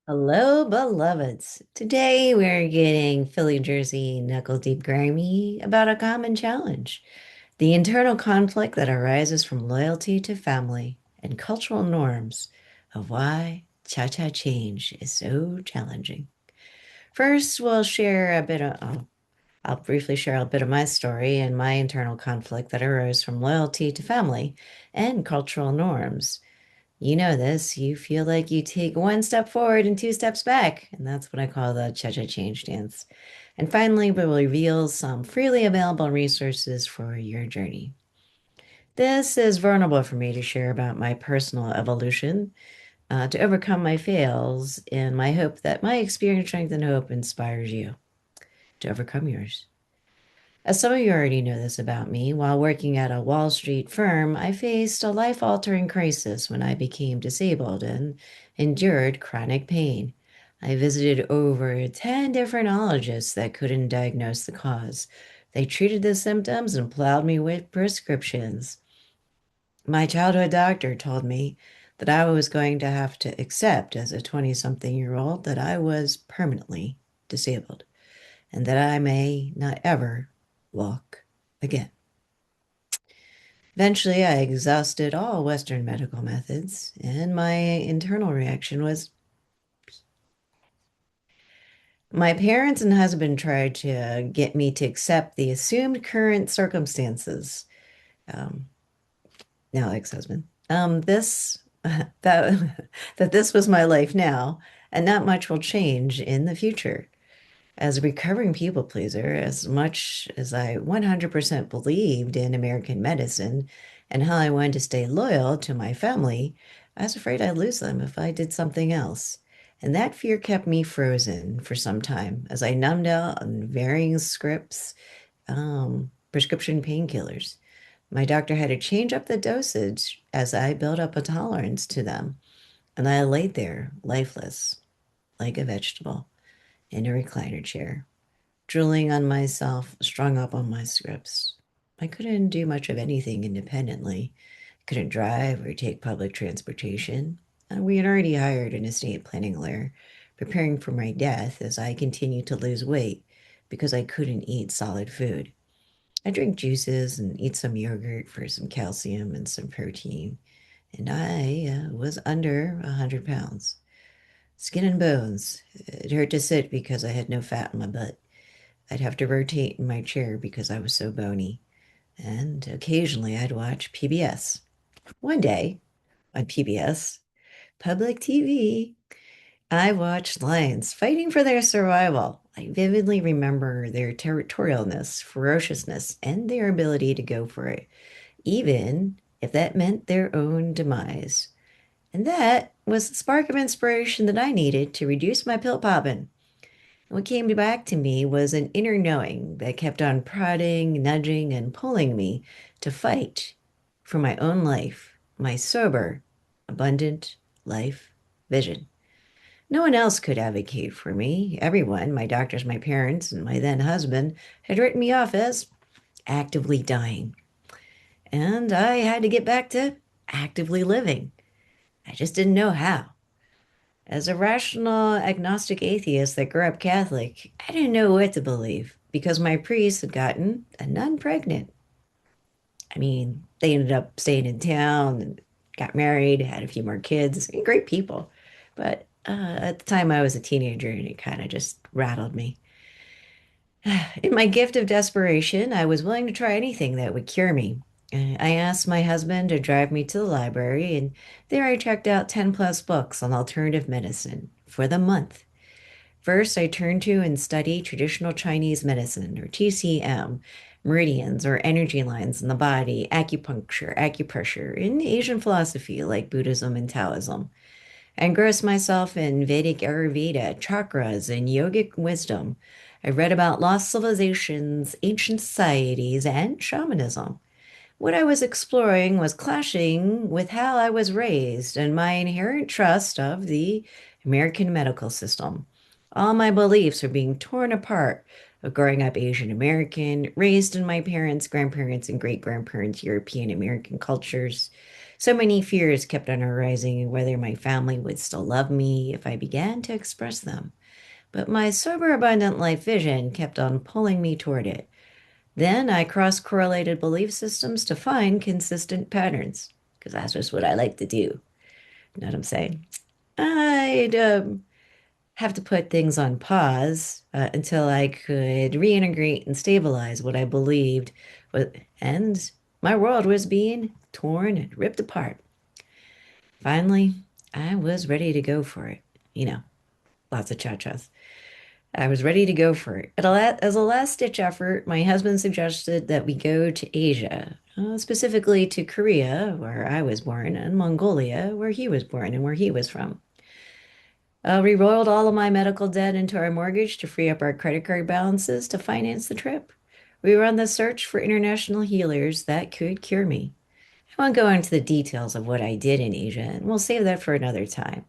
Hello, beloveds. Today we're getting Philly Jersey knuckle deep grimy about a common challenge, the internal conflict that arises from loyalty to family and cultural norms of why cha-cha change is so challenging. First, I'll briefly share a bit of my story and my internal conflict that arose from loyalty to family and cultural norms. You know this. You feel like you take one step forward and two steps back. And that's what I call the cha-cha change dance. And finally, we will reveal some freely available resources for your journey. This is vulnerable for me to share about my personal evolution, to overcome my fails, and my hope that my experience, strength, and hope inspires you to overcome yours. As some of you already know this about me, while working at a Wall Street firm, I faced a life-altering crisis when I became disabled and endured chronic pain. I visited over 10 different ologists that couldn't diagnose the cause. They treated the symptoms and plowed me with prescriptions. My childhood doctor told me that I was going to have to accept as a 20-something-year-old that I was permanently disabled and that I may not ever walk again. Eventually, I exhausted all Western medical methods, and my internal reaction was my parents and husband tried to get me to accept the assumed current circumstances. Um, Now, ex-husband, this that that this was my life now, and not much will change in the future. As a recovering people pleaser, as much as I 100% believed in American medicine and how I wanted to stay loyal to my family, I was afraid I'd lose them if I did something else. And that fear kept me frozen for some time as I numbed out on varying scripts, prescription painkillers. My doctor had to change up the dosage as I built up a tolerance to them. And I laid there, lifeless, like a vegetable in a recliner chair, drooling on myself, strung up on my scripts. I couldn't do much of anything independently. Couldn't drive or take public transportation. And we had already hired an estate planning lawyer, preparing for my death as I continued to lose weight because I couldn't eat solid food. I drink juices and eat some yogurt for some calcium and some protein, and I was under 100 pounds. Skin and bones. It hurt to sit because I had no fat in my butt. I'd have to rotate in my chair because I was so bony. And occasionally I'd watch PBS. One day on PBS, public TV, I watched lions fighting for their survival. I vividly remember their territorialness, ferociousness, and their ability to go for it, even if that meant their own demise. And that was the spark of inspiration that I needed to reduce my pill popping. What came back to me was an inner knowing that kept on prodding, nudging, and pulling me to fight for my own life, my sober, abundant life vision. No one else could advocate for me. Everyone, my doctors, my parents, and my then husband, had written me off as actively dying. And I had to get back to actively living. I just didn't know how. As a rational agnostic atheist that grew up Catholic, I didn't know what to believe because my priest had gotten a nun pregnant. I mean, they ended up staying in town and got married, had a few more kids, and great people. But at the time, I was a teenager and it kind of just rattled me. In my gift of desperation, I was willing to try anything that would cure me. I asked my husband to drive me to the library, and there I checked out 10 plus books on alternative medicine for the month. First, I turned to and studied traditional Chinese medicine, or TCM, meridians or energy lines in the body, acupuncture, acupressure, and Asian philosophy like Buddhism and Taoism. I engrossed myself in Vedic Ayurveda, chakras, and yogic wisdom. I read about lost civilizations, ancient societies, and shamanism. What I was exploring was clashing with how I was raised and my inherent trust of the American medical system. All my beliefs were being torn apart of growing up Asian American, raised in my parents', grandparents, and great grandparents' European American cultures. So many fears kept on arising whether my family would still love me if I began to express them. But my sober, abundant life vision kept on pulling me toward it. Then I cross correlated belief systems to find consistent patterns, because that's just what I like to do. You know what I'm saying? I'd have to put things on pause until I could reintegrate and stabilize what I believed, and my world was being torn and ripped apart. Finally, I was ready to go for it. You know, lots of cha-chas. I was ready to go for it. As a last-ditch effort, my husband suggested that we go to Asia, specifically to Korea, where I was born, and Mongolia, where he was born and where he was from. We rolled all of my medical debt into our mortgage to free up our credit card balances to finance the trip. We were on the search for international healers that could cure me. I won't go into the details of what I did in Asia, and we'll save that for another time.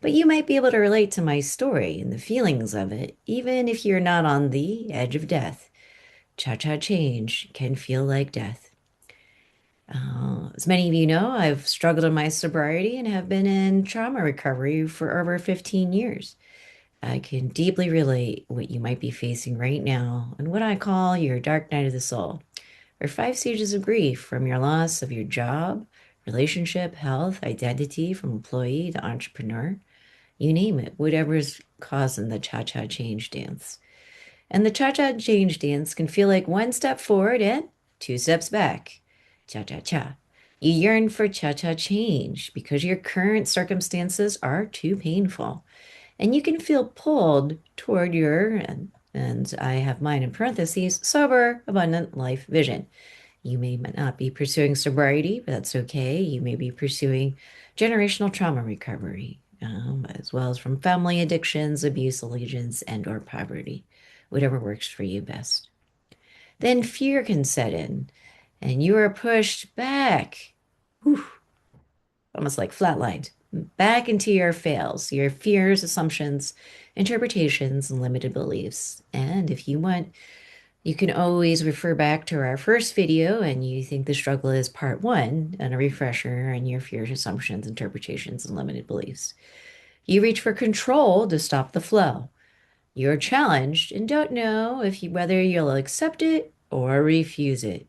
But you might be able to relate to my story and the feelings of it, even if you're not on the edge of death. Cha-cha change can feel like death. As many of you know, I've struggled in my sobriety and have been in trauma recovery for over 15 years. I can deeply relate what you might be facing right now and what I call your dark night of the soul, or 5 stages of grief from your loss of your job, relationship, health, identity, from employee to entrepreneur. You name it, whatever is causing the cha-cha change dance. And the cha-cha change dance can feel like one step forward and 2 steps back. Cha-cha-cha. You yearn for cha-cha change because your current circumstances are too painful. And you can feel pulled toward your, and I have mine in parentheses, sober, abundant life vision. You may not be pursuing sobriety, but that's okay. You may be pursuing generational trauma recovery, as well as from family addictions, abuse, allegiance, and/or poverty, whatever works for you best. Then fear can set in, and you are pushed back, whew, almost like flatlined, back into your fails, your fears, assumptions, interpretations, and limited beliefs. And if you want, you can always refer back to our first video and you think the struggle is part one and a refresher on your fears, assumptions, interpretations, and limited beliefs. You reach for control to stop the flow. You're challenged and don't know whether you'll accept it or refuse it.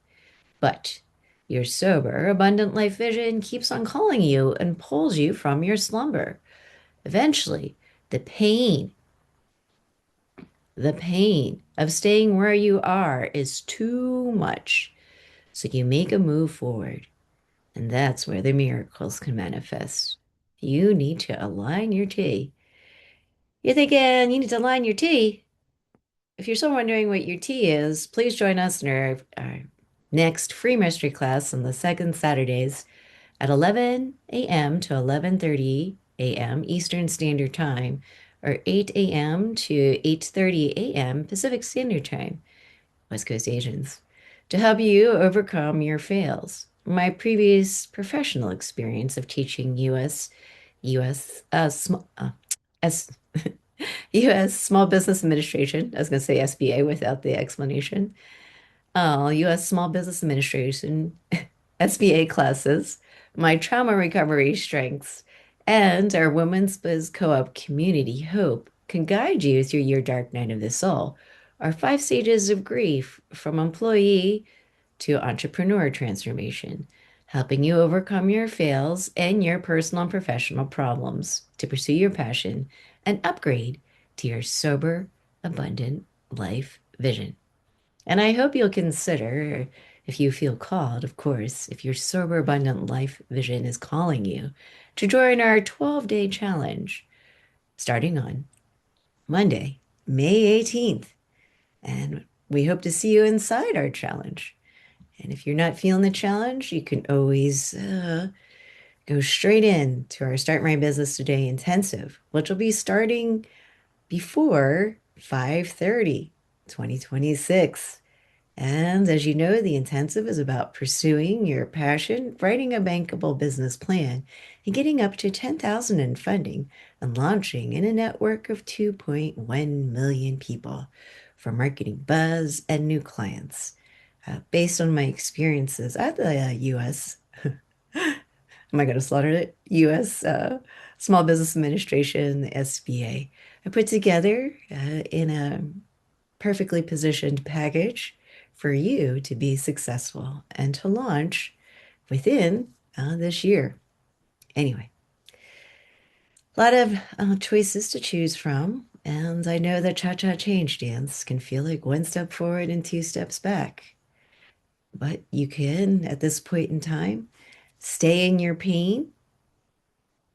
But your sober, abundant life vision keeps on calling you and pulls you from your slumber. Eventually, the pain, the pain of staying where you are is too much. So you make a move forward, and that's where the miracles can manifest. You need to align your T. You're thinking you need to align your T. If you're still wondering what your T is, please join us in our next free mystery class on the second Saturdays at 11 a.m. to 11:30 a.m. Eastern Standard Time, or 8 a.m. to 8:30 a.m. Pacific Standard Time. West Coast Asians, to help you overcome your fails. My previous professional experience of teaching U.S. S, U.S. Small Business Administration, I was going to say SBA without the explanation. U.S. Small Business Administration, SBA classes, my trauma recovery strengths, and our Women's Biz Co-op community hope can guide you through your dark night of the soul. Our 5 stages of grief from employee to entrepreneur transformation, helping you overcome your fails and your personal and professional problems to pursue your passion and upgrade to your sober, abundant life vision. And I hope you'll consider, if you feel called, of course, if your sober, abundant life vision is calling you, to join our 12-day challenge starting on Monday, May 18th. And we hope to see you inside our challenge. And if you're not feeling the challenge, you can always go straight in to our Start My Business Today intensive, which will be starting before 5:30, 2026. And as you know, the intensive is about pursuing your passion, writing a bankable business plan, and getting up to 10,000 in funding and launching in a network of 2.1 million people for marketing buzz and new clients. Based on my experiences at the U.S. am I going to slaughter it? U.S. Small Business Administration, the SBA. I put together in a perfectly positioned package for you to be successful and to launch within this year. Anyway, a lot of choices to choose from. And I know that cha-cha change dance can feel like one step forward and two steps back. But you can, at this point in time, stay in your pain,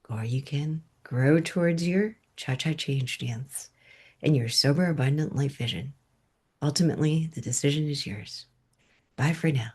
or you can grow towards your cha-cha change dance and your sober, abundant life vision. Ultimately, the decision is yours. Bye for now.